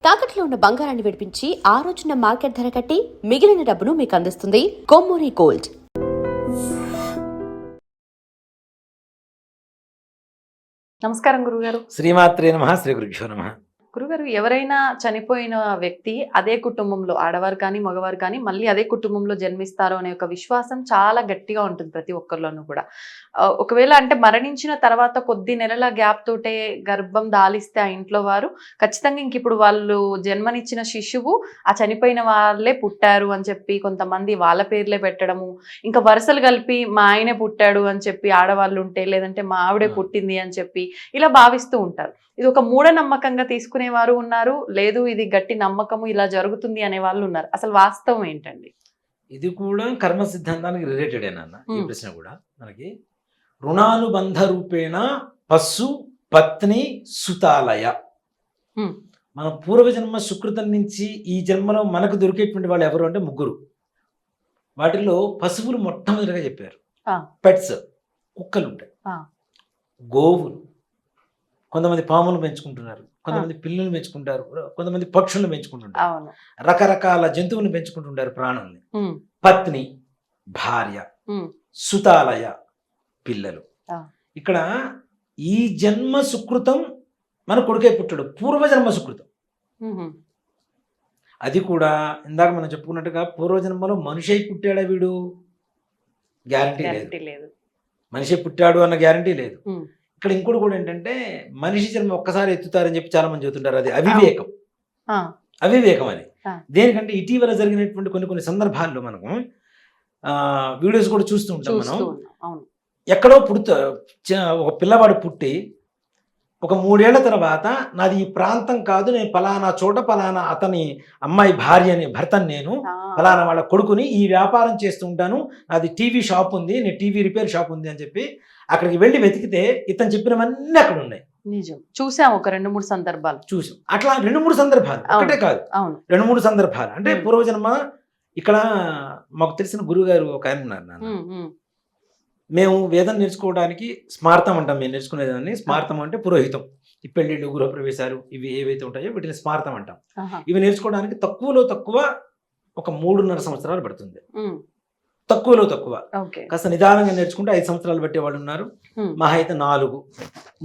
తాకట్లో ఉన్న బంగారాన్ని విడిపించి ఆ రోజున మార్కెట్ ధర కట్టి మిగిలిన డబ్బును మీకు అందిస్తుంది కొమ్మూరి గోల్డ్. నమస్కారం గురుగారు. శ్రీమాత్రే నమః. శ్రీ గురుభ్యో నమః. గురుగారు, ఎవరైనా చనిపోయిన వ్యక్తి అదే కుటుంబంలో, ఆడవారు కానీ మగవారు కానీ, మళ్ళీ అదే కుటుంబంలో జన్మిస్తారు అనే ఒక విశ్వాసం చాలా గట్టిగా ఉంటుంది ప్రతి ఒక్కరిలోనూ కూడా. ఒకవేళ అంటే మరణించిన తర్వాత కొద్ది నెలల గ్యాప్ తోటే గర్భం దాలిస్తే ఆ ఇంట్లో వారు ఖచ్చితంగా ఇంక ఇప్పుడు వాళ్ళు జన్మనిచ్చిన శిశువు ఆ చనిపోయిన వాళ్ళే పుట్టారు అని చెప్పి కొంతమంది వాళ్ళ పేర్లే పెట్టడము, ఇంకా వరుసలు కలిపి మా ఆయనే పుట్టాడు అని చెప్పి ఆడవాళ్ళు ఉంటే, లేదంటే మా ఆవిడే పుట్టింది అని చెప్పి ఇలా భావిస్తూ ఉంటారు. ఇది ఒక మూఢనమ్మకంగా తీసుకునేవారు ఉన్నారు, లేదు ఇది గట్టి నమ్మకము ఇలా జరుగుతుంది అనే వాళ్ళు ఉన్నారు. అసలు వాస్తవం ఏంటండి? ఇది కూడా కర్మ సిద్ధాంతానికి రిలేటెడ్ ఏనన్న ఈ ప్రశ్న కూడా. మనకి రుణానుబంధ రూపేణ పశు పత్ని సుతాలయ, మన పూర్వజన్మ సుకృతం నుంచి ఈ జన్మలో మనకు దొరికేటువంటి వాళ్ళు ఎవరు అంటే ముగ్గురు. వాటిల్లో పశువులు మొట్టమొదటిగా చెప్పారు. పెట్స్, కుక్కలు ఉంటాయి, గోవులు, కొంతమంది పాములు పెంచుకుంటున్నారు, కొంతమంది పిల్లలు పెంచుకుంటారు, కొంతమంది పక్షులను పెంచుకుంటుంటారు, రకరకాల జంతువులను పెంచుకుంటుంటారు ప్రాణుల్ని. పత్ని భార్య, సుతాలయ పిల్లలు. ఇక్కడ ఈ జన్మ సుకృతం మన కొడుకే పుట్టాడు, పూర్వజన్మ సుకృతం. అది కూడా ఇందాక మనం చెప్పుకున్నట్టుగా పూర్వజన్మలో మనిషి అయి పుట్టాడా వీడు, గ్యారంటీ లేదు. మనిషి పుట్టాడు అన్న గ్యారంటీ లేదు. ఇక్కడ ఇంకోటి కూడా ఏంటంటే మనిషి జన్మ ఒక్కసారి ఎత్తుతారని చెప్పి చాలా మంది చెబుతుంటారు. అది అవివేకం. అవివేకం అది. దేనికంటే ఇటీవల జరిగినటువంటి కొన్ని సందర్భాల్లో మనము వీడియోస్ కూడా చూస్తూ ఉంటాం. మనం ఎక్కడో ఒక పిల్లవాడు పుట్టి ఒక 3 ఏళ్ల తర్వాత నాది ఈ ప్రాంతం కాదు, నేను పలానా చోట పలానా అతని అమ్మాయి భర్తని నేను పలానా వాళ్ళ కొడుకుని ఈ వ్యాపారం చేస్తూ ఉంటాను, నాది టీవీ షాప్ ఉంది, నేను టీవీ రిపేర్ షాప్ ఉంది అని చెప్పి అక్కడికి వెళ్ళి వెతికితే ఇతను చెప్పినవన్నీ అక్కడ ఉన్నాయి. నిజం, చూసాం ఒక 2-3 సందర్భాలు చూసాం. అట్లా 2-3 సందర్భాలు, ఒకటే కాదు 2-3 సందర్భాలు. అంటే పూర్వజన్మ. ఇక్కడ మాకు తెలిసిన గురువు గారు ఒక ఆయన ఉన్నారు నాన్న. మేము వేదం నేర్చుకోవడానికి స్మార్థం అంటాం. మేము నేర్చుకునేదాన్ని స్మార్థం అంటే పురోహితం, ఈ పెళ్లిళ్ళు, గృహప్రవేశాలు ఇవి ఏవైతే ఉంటాయో వీటిని స్మార్థం అంటాం. ఇవి నేర్చుకోవడానికి తక్కువలో తక్కువ ఒక 3.5 సంవత్సరాలు పడుతుంది. తక్కువలో తక్కువ. కాస్త నిదానంగా నేర్చుకుంటే 5 సంవత్సరాలు పెట్టే వాళ్ళు ఉన్నారు. మహా అయితే 4,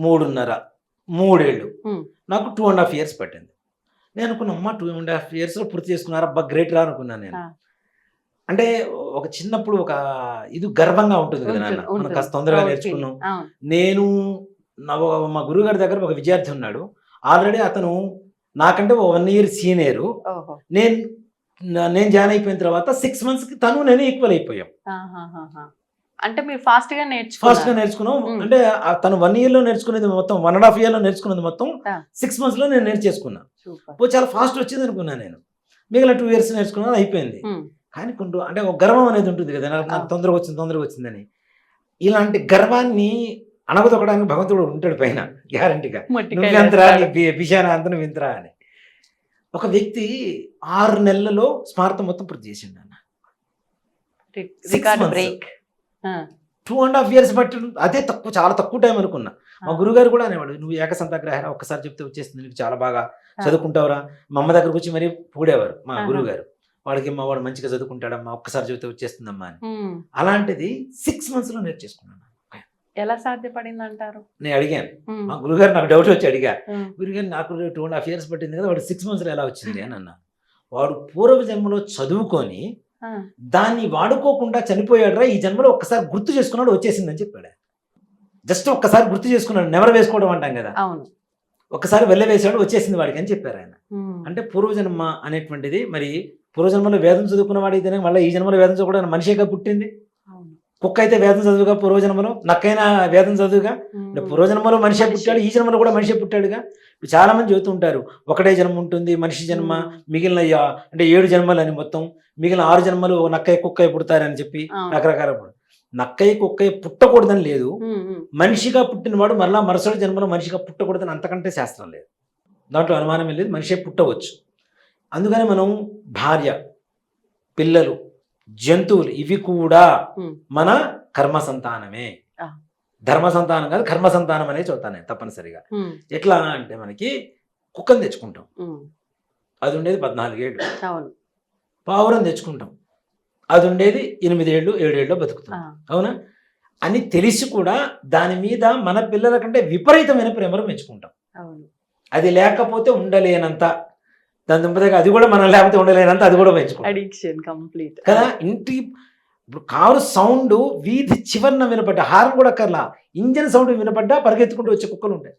3.5, 3 ఏళ్ళు. నాకు 2.5 years పట్టింది. నేను అనుకున్నా, అమ్మ 2.5 years లో పూర్తి చేసుకున్నారు, అబ్బా గ్రేట్ రా అనుకున్నాను నేను. అంటే ఒక చిన్నప్పుడు ఒక ఇది గర్వంగా ఉంటుంది కదా నాన్న, మనం కాస్త తొందరగా నేర్చుకున్నాం. నేను మా గురువు గారి దగ్గర ఒక విద్యార్థి ఉన్నాడు. ఆల్రెడీ అతను నాకంటే 1 year సీనియరు. నేను జాయిన్ అయిపోయిన తర్వాత 6 months కి తను నేను ఈక్వల్ అయిపోయాం. అంటే మీరు ఫాస్ట్ గా నేర్చుకున్నాం. అంటే తను 1 year లో నేర్చుకునేది మొత్తం 1.5 year లో నేర్చుకునేది మొత్తం 6 months లో నేను నేర్చేసుకున్నా. చాలా ఫాస్ట్ వచ్చింది అనుకున్నా నేను. మిగిలిన 2 years నేర్చుకున్నాను, అయిపోయింది. కానీ అంటే ఒక గర్వం అనేది ఉంటుంది కదా, నాకు తొందరగా వచ్చిందని. ఇలాంటి గర్వాన్ని అణగదొక్కడానికి భగవంతుడు ఉంటాడు పైన గ్యారంటీగా. నువ్వెంతరా, బిషానా అంత నువ్వెంతరా అని. ఒక వ్యక్తి 6 నెలలలో స్మార్థం మొత్తం పూర్తి చేసిండు అన్న. 2.5 years బట్టి అదే తక్కువ, చాలా తక్కువ టైం అనుకున్నా. మా గురుగారు కూడా అనేవాడు, నువ్వు ఏకసంతాగ్రహ ఒక్కసారి చెప్తే వచ్చేస్తుంది, నీకు చాలా బాగా చదువుకుంటావురా. మా అమ్మ దగ్గరకు వచ్చి మరీ పూడేవారు మా గురువు గారు. వాడు మంచిగా చదువుకుంటాడమ్మా, ఒక్కసారి చెబితే వచ్చేస్తుందమ్మా అని. అలాంటిది 6 months లో నేర్చేసుకున్నాను. ఎలా సాధ్యపడింది అంటారు? నేను అడిగాను మా గురుగారు, నాకు డౌట్ వచ్చి అడిగా, గురుగారు నాకు 2.5 years పట్టింది కదా, వాడు 6 months లో ఎలా వచ్చింది అని అన్నా. వాడు పూర్వ జన్మలో చదువుకొని దాన్ని వాడుకోకుండా చనిపోయాడురా, ఈ జన్మలో ఒక్కసారి గుర్తు చేసుకున్నాడు, వచ్చేసిందని చెప్పాడు. జస్ట్ ఒక్కసారి గుర్తు చేసుకున్నాడు, నెవరు వేసుకోవడం అంటాం కదా, ఒక్కసారి వెళ్ళవేశాడు, వచ్చేసింది వాడికి అని చెప్పారు ఆయన. అంటే పూర్వజన్మ అనేటువంటిది, మరి పూర్వజన్మలో వేదం చదువుకున్న వాడితేనే మళ్ళీ ఈ జన్మలో వేదం చదువుకోవడానికి మనిషిగా పుట్టింది. కుక్క అయితే వేదం చదువుగా పూర్వజన్మలో, నక్కైనా వేదం చదువుగా. పూర్వజన్మలో మనిషి పుట్టాడు, ఈ జన్మలో కూడా మనిషి పుట్టాడుగా. చాలా మంది చెబుతుంటారు ఒకటే జన్మ ఉంటుంది మనిషి జన్మ, మిగిలిన అంటే 7 జన్మలని, మొత్తం మిగిలిన 6 జన్మలు నక్కయ్య కుక్కయ్య పుడతారని చెప్పి రకరకాల. నక్కయ్య కుక్కయ్య పుట్టకూడదని లేదు, మనిషిగా పుట్టినవాడు మరలా మరుసటి జన్మలో మనిషిగా పుట్టకూడదని అంతకంటే శాస్త్రం లేదు. దాంట్లో అనుమానమే లేదు, మనిషే పుట్టవచ్చు. అందుకని మనం భార్య, పిల్లలు, జంతువులు ఇవి కూడా మన కర్మ సంతానమే. ధర్మ సంతానం కాదు, కర్మ సంతానం అనే చదువుతాను తప్పనిసరిగా. ఎట్లా అంటే మనకి కుక్కను తెచ్చుకుంటాం, అది ఉండేది 14 ఏళ్ళు. అవును. పావురం తెచ్చుకుంటాం, అది ఉండేది 8 ఏళ్ళు 7 ఏళ్ళు బతుకుతాం. అవునా అని తెలిసి కూడా దాని మీద మన పిల్లల కంటే విపరీతమైన ప్రేమను పెంచుకుంటాం. అవును. అది లేకపోతే ఉండలేనంత, దాని దుంపదగా అది కూడా మనం లేకపోతే ఉండలేనంత అది కూడా పెంచుకుంటాం అడిక్షన్ కంప్లీట్ కదా. ఇంటి ఇప్పుడు కారు సౌండ్ వీధి చివరన వినపడ్డా, హార్న్ కూడా అక్కర్లా, ఇంజన్ సౌండ్ వినపడ్డా పరిగెత్తుకుంటూ వచ్చే కుక్కలు ఉంటాయి.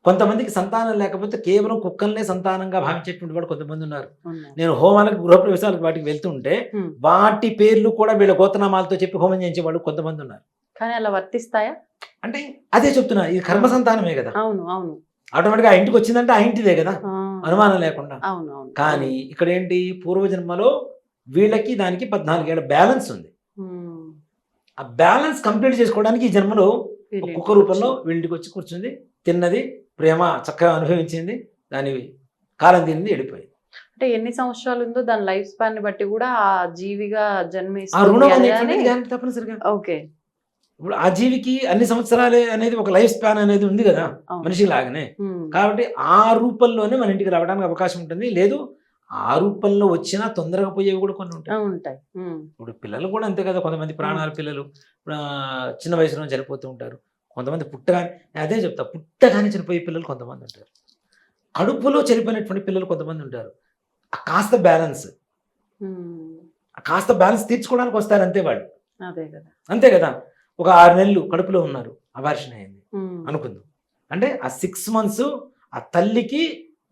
కొంతమందికి సంతానం లేకపోతే కేవలం కుక్కల్నే సంతానంగా భావించేటువంటి వాళ్ళు కొంతమంది ఉన్నారు. నేను హోమాలకు గృహప్రవేశాలకు వాటికి వెళ్తుంటే వాటి పేర్లు కూడా వీళ్ళ గోత్రనామాలతో చెప్పి హోమం చేయించే వాళ్ళు కొంతమంది ఉన్నారు. కానీ అలా వర్తిస్తాయా అంటే అదే చెప్తున్నా, ఇది కర్మ సంతానమే కదా. అవును అవును. ఆటోమేటిక్గా ఆ ఇంటికి వచ్చిందంటే ఆ ఇంటిదే కదా, అనుమానం లేకుండా. అవును అవును. కానీ ఇక్కడ ఏంటి, పూర్వజన్మలో వీళ్ళకి దానికి 14 ఏళ్ళ బ్యాలెన్స్ ఉంది. ఆ బ్యాలెన్స్ కంప్లీట్ చేసుకోవడానికి ఈ జన్మలో ఒక్కొక్క రూపంలో వీళ్ళకి వచ్చి కూర్చుంది, తిన్నది, ప్రేమ చక్కగా అనుభవించింది, దాని కాలం తింది, వెళ్ళిపోయింది. అంటే ఎన్ని సంవత్సరాలు ఉందో దాని లైఫ్ స్పాన్ ని బట్టి కూడా ఆ జీవిగా ఆ రుణం జన్మిస్తుంది అనేటువంటిది దానికి తప్పనిసరిగా. ఓకే. ఇప్పుడు ఆ జీవికి అన్ని సంవత్సరాలే అనేది ఒక లైఫ్ స్పాన్ అనేది ఉంది కదా మనిషి లాగానే. కాబట్టి ఆ రూపంలోనే మన ఇంటికి రావడానికి అవకాశం ఉంటుంది. లేదు ఆ రూపంలో వచ్చినా తొందరగా పోయేవి కూడా కొన్ని ఉంటాయి. ఇప్పుడు పిల్లలు కూడా అంతే కదా, కొంతమంది ప్రాణాల పిల్లలు చిన్న వయసులో చనిపోతూ ఉంటారు. కొంతమంది పుట్టగానే, అదే చెప్తా, పుట్టగానే చనిపోయే పిల్లలు కొంతమంది ఉంటారు. కడుపులో చనిపోయినటువంటి పిల్లలు కొంతమంది ఉంటారు. ఆ కాస్త బ్యాలెన్స్, ఆ కాస్త బ్యాలెన్స్ తీర్చుకోవడానికి వస్తారు అంతే వాళ్ళు. అంతే కదా. ఒక 6 నెలలు కడుపులో ఉన్నారు, అబార్షన్ అయింది అనుకుందాం. అంటే ఆ 6 months ఆ తల్లికి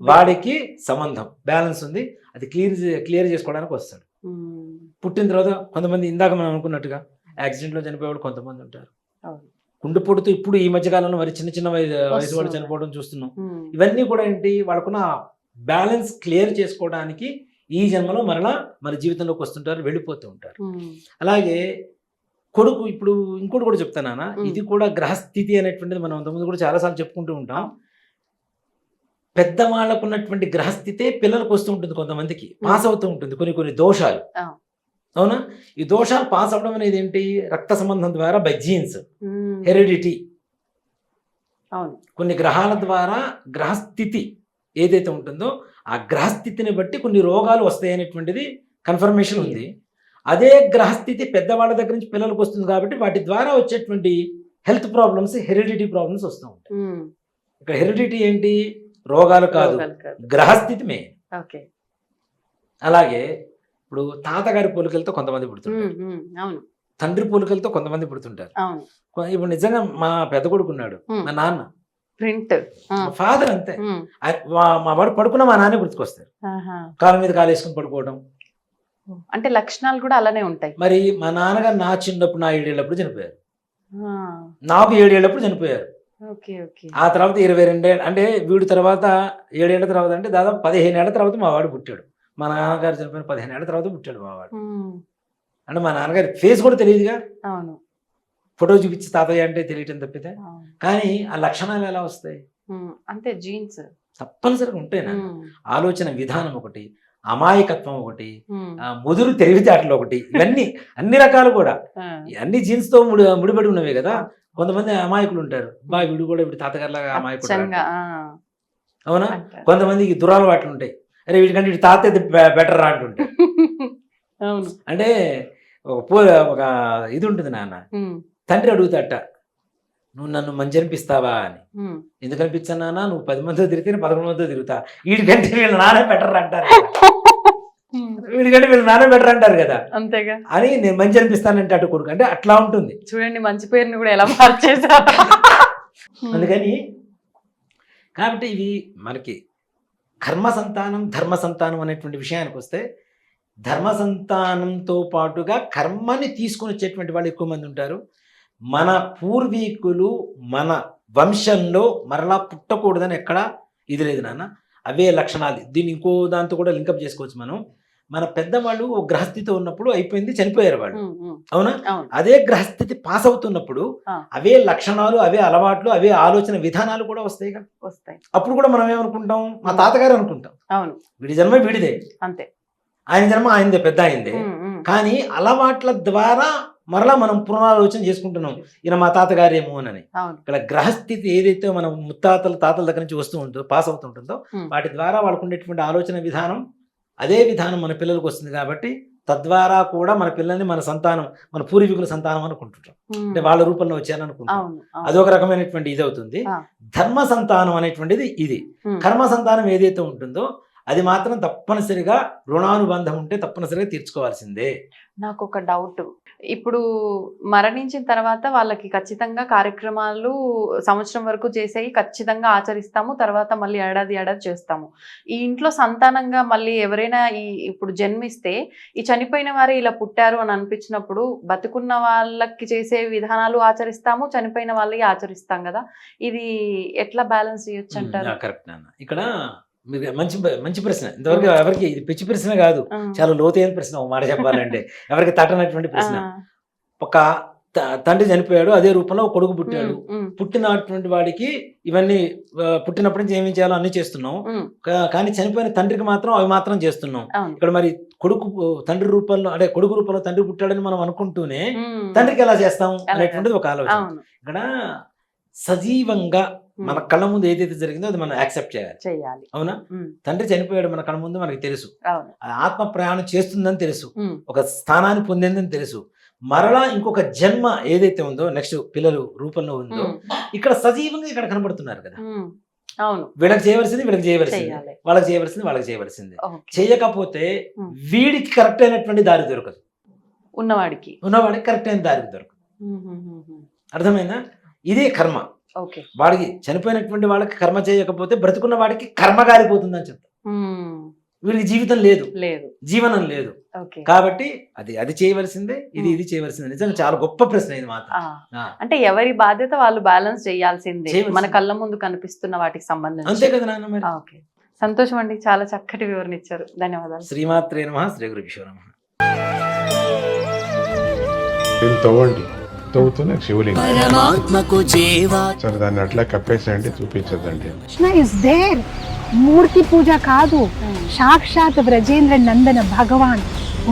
వాడికి సంబంధం బ్యాలెన్స్ ఉంది, అది క్లియర్ చేసుకోవడానికి వస్తాడు. పుట్టిన తర్వాత కొంతమంది ఇందాక మనం అనుకున్నట్టుగా యాక్సిడెంట్లో చనిపోయేవాడు కొంతమంది ఉంటారు. కుండిపోటుతో ఇప్పుడు ఈ మధ్యకాలంలో మరి చిన్న చిన్న వయసు వాళ్ళు చనిపోవడం చూస్తున్నాం. ఇవన్నీ కూడా ఏంటి, వాళ్ళకున్న బ్యాలెన్స్ క్లియర్ చేసుకోవడానికి ఈ జన్మలో మరలా మన జీవితంలోకి వస్తుంటారు, వెళ్ళిపోతూ ఉంటారు. అలాగే కొడుకు, ఇప్పుడు ఇంకోటి కూడా చెప్తానా, ఇది కూడా గ్రహస్థితి అనేటువంటిది మనం అంతకుముందు కూడా చాలాసార్లు చెప్పుకుంటూ ఉంటాం. పెద్దవాళ్ళకు ఉన్నటువంటి గ్రహస్థితే పిల్లలకు వస్తూ ఉంటుంది, కొంతమందికి పాస్ అవుతూ ఉంటుంది కొన్ని దోషాలు. అవునా, ఈ దోషాలు పాస్ అవడం అనేది ఏంటి, రక్త సంబంధం ద్వారా, బై జీన్స్, హెరిడిటీ. కొన్ని గ్రహాల ద్వారా గ్రహస్థితి ఏదైతే ఉంటుందో ఆ గ్రహస్థితిని బట్టి కొన్ని రోగాలు వస్తాయి అనేటువంటిది కన్ఫర్మేషన్ ఉంది. అదే గ్రహస్థితి పెద్దవాళ్ళ దగ్గర నుంచి పిల్లలకు వస్తుంది కాబట్టి వాటి ద్వారా వచ్చేటువంటి హెల్త్ ప్రాబ్లమ్స్, హెరిడిటీ ప్రాబ్లమ్స్ వస్తూ ఉంటాయి. ఇక్కడ హెరిడిటీ ఏంటి, రోగాలు కాదు, గ్రహస్థితి మే. అలాగే ఇప్పుడు తాతగారి పోలికలతో కొంతమంది పుడుతుంటారు, తండ్రి పోలికలతో కొంతమంది పుడుతుంటారు. ఇప్పుడు నిజంగా మా పెద్ద కొడుకు ఉన్నాడు, మా నాన్న ప్రింట్, ఫాదర్ అంతే. మా వాడు పడుకున్న మా నాన్నే గుర్తుకొస్తారు, కాళ్ళ మీద కాలు వేసుకుని పడుకోవడం. అంటే లక్షణాలు కూడా అలానే ఉంటాయి. మరి మా నాన్నగారు నా చిన్నప్పుడు, నా 7 ఏళ్ళప్పుడు చనిపోయారు, నాకు 7 ఏళ్ళప్పుడు చనిపోయారు. ఆ తర్వాత 22 ఏళ్ళు, అంటే వీడి తర్వాత 7 ఏళ్ల తర్వాత, అంటే దాదాపు 15 ఏళ్ల తర్వాత మా వాడు పుట్టాడు. మా నాన్నగారు చనిపోయిన 15 ఏళ్ల తర్వాత పుట్టాడు మా వాడు. అంటే మా నాన్నగారి ఫేస్ కూడా తెలియదుగా, ఫోటో చూపించి తాతయ్య అంటే తెలియటం తప్పితే. కానీ ఆ లక్షణాలు ఎలా వస్తాయి అంటే జీన్స్ తప్పనిసరిగా ఉంటాయి. ఆలోచన విధానం ఒకటి, అమాయకత్వం ఒకటి, ముదురు తెలివితేటలు ఒకటి, ఇవన్నీ అన్ని రకాలు కూడా అన్ని జీన్స్ తో ముడిపడి ఉన్నవే కదా. కొంతమంది అమాయకులు ఉంటారు, వీడు కూడా వీడి తాతగారిలాగా అమాయకుడు, అవునా. కొంతమందికి దురలవాట్లు ఉంటాయి, అరే వీడికంటే వీడి తాత బెటర్ రా అంటుంటారు. అంటే ఒక ఇది ఉంటుంది, నాన్న తండ్రి అడుగుతాట, నువ్వు నన్ను మంచి అనిపిస్తావా అని. ఎందుకు అనిపించాను నాన్న, నువ్వు 10 మందితో తిరిగితే 11 మందితో తిరుగుతా, వీడికంటే వీళ్ళ నానే బెటర్ అంటారు, వీడికంటే వీళ్ళ నానే బెటర్ అంటారు కదా, అంతేగా అని నేను మంచి అనిపిస్తానంటే అటు కొడుకు. అంటే అట్లా ఉంటుంది. చూడండి మంచి పేరుని కూడా ఎలా మార్చేశారు. అందుకని కాబట్టి ఇవి మనకి కర్మ సంతానం, ధర్మ సంతానం అనేటువంటి విషయానికి వస్తే, ధర్మ సంతానంతో పాటుగా కర్మని తీసుకొని వచ్చేటువంటి వాళ్ళు ఎక్కువ మంది ఉంటారు. మన పూర్వీకులు మన వంశంలో మరలా పుట్టకూడదని ఎక్కడ ఇది లేదు నాన్న, అవే లక్షణాలు. దీన్ని ఇంకో దాంతో కూడా లింకప్ చేసుకోవచ్చు మనం. మన పెద్దవాళ్ళు ఓ గ్రహస్థితి ఉన్నప్పుడు అయిపోయింది, చనిపోయారు వాళ్ళు, అవునా. అదే గ్రహస్థితి పాస్ అవుతున్నప్పుడు అవే లక్షణాలు, అవే అలవాట్లు, అవే ఆలోచన విధానాలు కూడా వస్తాయి కదా. అప్పుడు కూడా మనం ఏమనుకుంటాం, మా తాతగారు అనుకుంటాం, వీడి జన్మ వీడిదే, అంతే, ఆయన జన్మ ఆయనదే, పెద్ద ఆయనదే. కానీ అలవాట్ల ద్వారా మరలా మనం పునరాలోచన చేసుకుంటున్నాం ఈయన మా తాతగారేమో అని. అవును. ఇక్కడ గ్రహస్థితి ఏదైతే మనం ముత్తాతల తాతల దగ్గర నుంచి వస్తూ ఉంటుందో, పాస్ అవుతుంటుందో, వాటి ద్వారా వాళ్ళకు ఉండేటువంటి ఆలోచన విధానం అదే విధానం మన పిల్లలకు వస్తుంది. కాబట్టి తద్వారా కూడా మన పిల్లల్ని మన సంతానం, మన పూర్వీకుల సంతానం అనుకుంటుంటాం, అంటే వాళ్ళ రూపంలో వచ్చారనుకుంటాం. అవును. అదొక రకమైనటువంటి ఇది అవుతుంది. ధర్మ సంతానం అనేటువంటిది ఇది. కర్మ సంతానం ఏదైతే ఉంటుందో అది మాత్రం తప్పనిసరిగా రుణానుబంధం ఉంటే తప్పనిసరిగా తీర్చుకోవాల్సిందే. నాకు ఒక డౌట్, ఇప్పుడు మరణించిన తర్వాత వాళ్ళకి ఖచ్చితంగా కార్యక్రమాలు సంవత్సరం వరకు చేసేవి ఖచ్చితంగా ఆచరిస్తాము, తర్వాత మళ్ళీ ఏడాది చేస్తాము. ఈ ఇంట్లో సంతానంగా మళ్ళీ ఎవరైనా ఇప్పుడు జన్మిస్తే ఈ చనిపోయిన వారే ఇలా పుట్టారు అని అనిపించినప్పుడు బతుకున్న వాళ్ళకి చేసే విధానాలు ఆచరిస్తాము, చనిపోయిన వాళ్ళకి ఆచరిస్తాం కదా, ఇది ఎట్లా బ్యాలెన్స్ చేయొచ్చు అంటారు? కరెక్ట్ నాన్న. ఇక్కడ మీరు మంచి ప్రశ్న. ఇంతవరకు ఎవరికి ఇది పిచ్చి ప్రశ్న కాదు, చాలా లోతైన ప్రశ్న. ఒక మాట చెప్పాలంటే ఎవరికి తట్టనటువంటి ప్రశ్న. ఒక తండ్రి చనిపోయాడు, అదే రూపంలో ఒక కొడుకు పుట్టాడు. పుట్టినటువంటి వాడికి ఇవన్నీ పుట్టినప్పటి నుంచి ఏమేం చేయాలో అన్ని చేస్తున్నాం, కానీ చనిపోయిన తండ్రికి మాత్రం అవి మాత్రం చేస్తున్నాం. ఇక్కడ మరి తండ్రి రూపంలో, అంటే కొడుకు రూపంలో తండ్రి పుట్టాడని మనం అనుకుంటూనే తండ్రికి ఎలా చేస్తాం అనేటువంటిది ఒక ఆలోచన. ఇక్కడ సజీవంగా మన కళ్ళ ముందు ఏదైతే జరిగిందో అది మనం యాక్సెప్ట్ చేయాలి. అవునా? తండ్రి చనిపోయాడు మన కళ్ళ ముందు, మనకి తెలుసు. ఆత్మ ప్రయాణం చేస్తుందని తెలుసు, ఒక స్థానాన్ని పొందిందని తెలుసు. మరలా ఇంకొక జన్మ ఏదైతే ఉందో, నెక్స్ట్ పిల్లలు రూపంలో ఉందో, ఇక్కడ సజీవంగా ఇక్కడ కనబడుతున్నారు కదా. అవును. వీళ్ళకి చేయవలసింది వీళ్ళకి చేయవలసింది, వాళ్ళకి చేయవలసింది వాళ్ళకి చేయవలసింది. చేయకపోతే వీడికి కరెక్ట్ అయినటువంటి దారి దొరకదు, ఉన్నవాడికి కరెక్ట్ అయిన దారి దొరకదు. అర్థమైందా? ఇదే కర్మ. వాడికి చనిపోయినటువంటి వాళ్ళకి కర్మ చేయకపోతే బ్రతుకున్న వాడికి కర్మ గారిపోతుందని చెప్తా. వీడికి జీవితం లేదు, జీవనం లేదు. కాబట్టి అది చేయవలసిందే, ఇది చేయవలసిందే. నిజంగా చాలా గొప్ప ప్రశ్న ఇది మాత్రం. అంటే ఎవరి బాధ్యత వాళ్ళు బ్యాలెన్స్ చేయాల్సిందే, మన కళ్ళ ముందు కనిపిస్తున్న వాటికి సంబంధించి. అంతే కదా నాన్న మరి. సంతోషం అండి, చాలా చక్కటి వివరణ ఇచ్చారు. ధన్యవాదాలు. శ్రీమాత్రే నమః. శ్రీ గురుభ్యో నమః. తవ్వుతూనే శివలింగం. సరే, దాన్ని అట్లా కప్పేసేయండి, చూపించదండి. Krishna is there. మూర్తి పూజ కాదు, సాక్షాత్ బ్రజేంద్ర నందన భగవాన్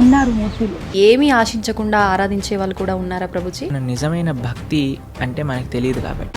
ఉన్నారు మూర్తిలో. ఏమీ ఆశించకుండా ఆరాధించే వాళ్ళు కూడా ఉన్నారా ప్రభుజీ? నిజమైన భక్తి అంటే మనకు తెలియదు కాబట్టి